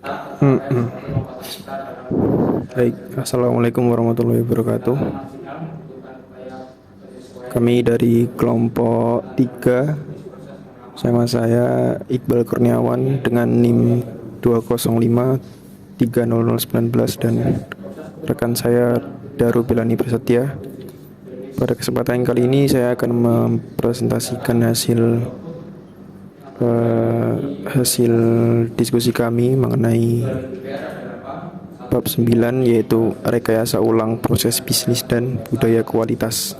Hmm, hmm. Baik, Assalamualaikum warahmatullahi wabarakatuh. Kami dari kelompok 3, sama saya Iqbal Kurniawan dengan NIM 205 30019 dan rekan saya Daru Belani Prasetya. Pada kesempatan kali ini saya akan mempresentasikan hasil diskusi kami mengenai bab 9, yaitu rekayasa ulang proses bisnis dan budaya kualitas.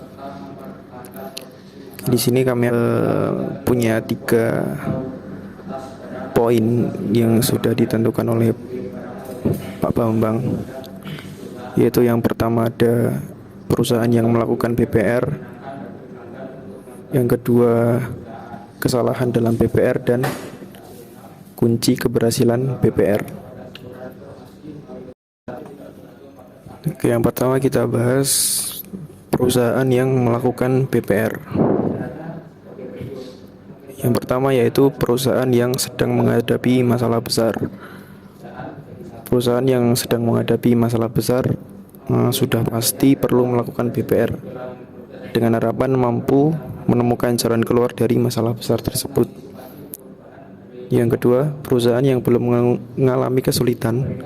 Di sini kami punya 3 poin yang sudah ditentukan oleh Pak Bambang, yaitu yang pertama ada perusahaan yang melakukan BPR, yang kedua kesalahan dalam BPR, dan kunci keberhasilan BPR. Oke, yang pertama kita bahas perusahaan yang melakukan BPR. Yang pertama yaitu perusahaan yang sedang menghadapi masalah besar. Perusahaan yang sedang menghadapi masalah besar sudah pasti perlu melakukan BPR dengan harapan mampu menemukan jalan keluar dari masalah besar tersebut. Yang kedua, perusahaan yang belum mengalami kesulitan,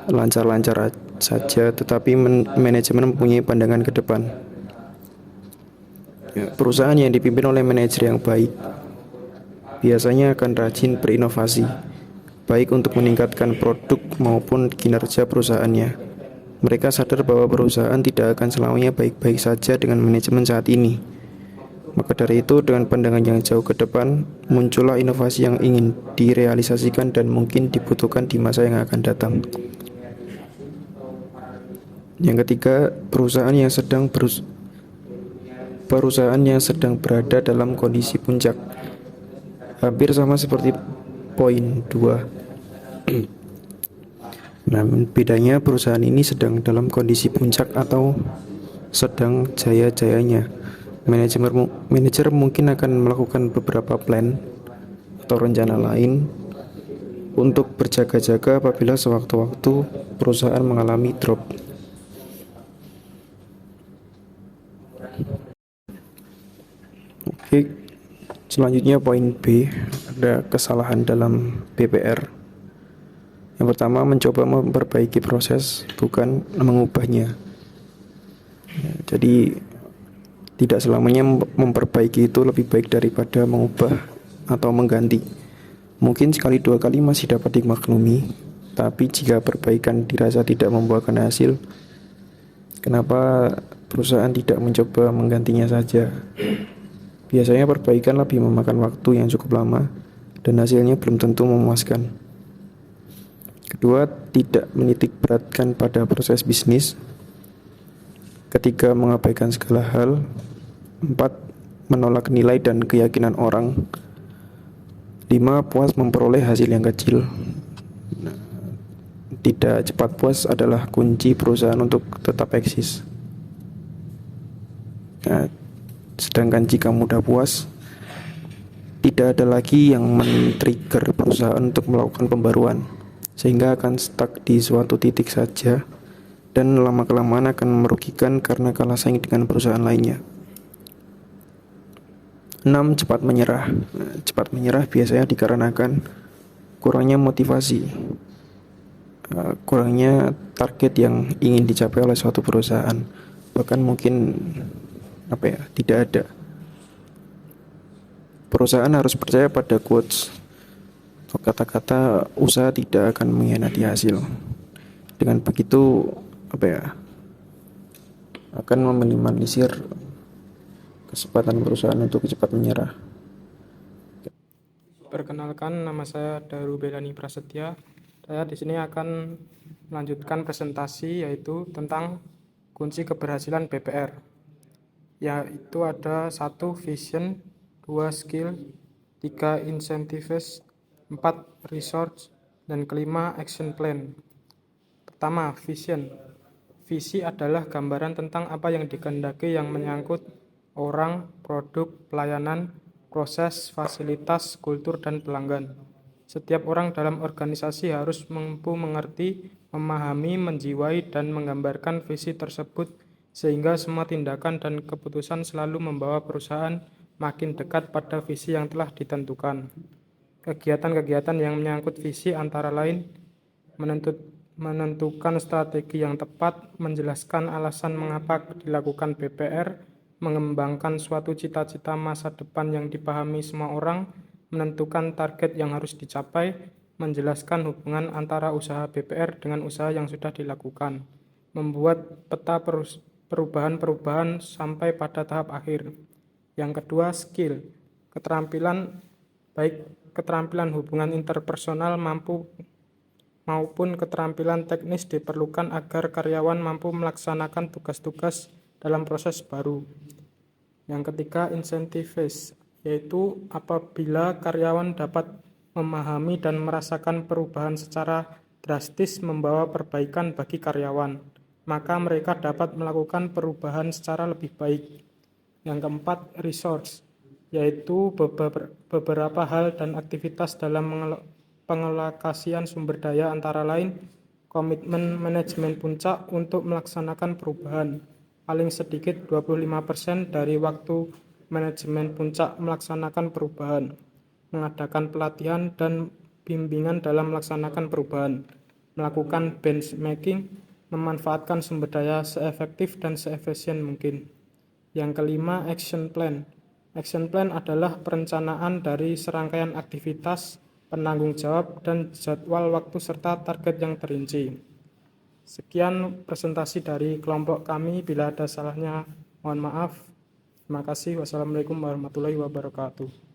lancar-lancar saja, tetapi manajemen mempunyai pandangan ke depan. Perusahaan yang dipimpin oleh manajer yang baik biasanya akan rajin berinovasi, baik untuk meningkatkan produk maupun kinerja perusahaannya. Mereka sadar bahwa perusahaan tidak akan selamanya baik-baik saja dengan manajemen saat ini. Maka dari itu, dengan pandangan yang jauh ke depan, muncullah inovasi yang ingin direalisasikan dan mungkin dibutuhkan di masa yang akan datang. Yang ketiga, perusahaan yang sedang berada dalam kondisi puncak. Hampir sama seperti poin 2. Namun bedanya perusahaan ini sedang dalam kondisi puncak atau sedang jaya-jayanya. Manajer mungkin akan melakukan beberapa plan atau rencana lain untuk berjaga-jaga apabila sewaktu-waktu perusahaan mengalami drop. Oke, selanjutnya poin B, ada kesalahan dalam BPR. Yang pertama, mencoba memperbaiki proses, bukan mengubahnya. Jadi tidak selamanya memperbaiki itu lebih baik daripada mengubah atau mengganti. Mungkin sekali dua kali masih dapat dimaklumi, tapi jika perbaikan dirasa tidak membuahkan hasil, kenapa perusahaan tidak mencoba menggantinya saja? Biasanya perbaikan lebih memakan waktu yang cukup lama dan hasilnya belum tentu memuaskan. Kedua, tidak menitik beratkan pada proses bisnis. Ketiga, mengabaikan segala hal. 4, menolak nilai dan keyakinan orang. 5, puas memperoleh hasil yang kecil. Tidak cepat puas adalah kunci perusahaan untuk tetap eksis. Nah, sedangkan jika mudah puas, tidak ada lagi yang men-trigger perusahaan untuk melakukan pembaruan, sehingga akan stuck di suatu titik saja dan lama-kelamaan akan merugikan karena kalah saing dengan perusahaan lainnya. 6, cepat menyerah. Cepat menyerah biasanya dikarenakan kurangnya motivasi, kurangnya target yang ingin dicapai oleh suatu perusahaan, bahkan mungkin tidak ada. Perusahaan harus percaya pada quotes atau kata-kata usaha tidak akan mengkhianati hasil. Dengan begitu akan meminimalisir kesempatan perusahaan untuk cepat menyerah. Perkenalkan, nama saya Daru Belani Prasetya. Saya di sini akan melanjutkan presentasi yaitu tentang kunci keberhasilan BPR. Yaitu ada 1 vision, 2 skill, 3 incentives, 4 resource, dan kelima action plan. Pertama, vision. Visi adalah gambaran tentang apa yang dikehendaki yang menyangkut orang, produk, pelayanan, proses, fasilitas, kultur, dan pelanggan. Setiap orang dalam organisasi harus mampu mengerti, memahami, menjiwai, dan menggambarkan visi tersebut sehingga semua tindakan dan keputusan selalu membawa perusahaan makin dekat pada visi yang telah ditentukan. Kegiatan-kegiatan yang menyangkut visi antara lain menentukan strategi yang tepat, menjelaskan alasan mengapa dilakukan BPR, mengembangkan suatu cita-cita masa depan yang dipahami semua orang, menentukan target yang harus dicapai, menjelaskan hubungan antara usaha BPR dengan usaha yang sudah dilakukan, membuat peta perubahan-perubahan sampai pada tahap akhir. Yang kedua, skill, keterampilan, baik keterampilan hubungan interpersonal maupun keterampilan teknis diperlukan agar karyawan mampu melaksanakan tugas-tugas dalam proses baru. Yang ketiga, incentives, yaitu apabila karyawan dapat memahami dan merasakan perubahan secara drastis membawa perbaikan bagi karyawan, maka mereka dapat melakukan perubahan secara lebih baik. Yang keempat, resource, yaitu beberapa hal dan aktivitas dalam pengalokasian sumber daya antara lain komitmen manajemen puncak untuk melaksanakan perubahan. Paling sedikit 25% dari waktu manajemen puncak melaksanakan perubahan, mengadakan pelatihan dan bimbingan dalam melaksanakan perubahan, melakukan benchmarking, memanfaatkan sumber daya seefektif dan seefisien mungkin. Yang kelima, action plan. Action plan adalah perencanaan dari serangkaian aktivitas, penanggung jawab, dan jadwal waktu serta target yang terinci. Sekian presentasi dari kelompok kami. Bila ada salahnya, mohon maaf. Terima kasih. Wassalamualaikum warahmatullahi wabarakatuh.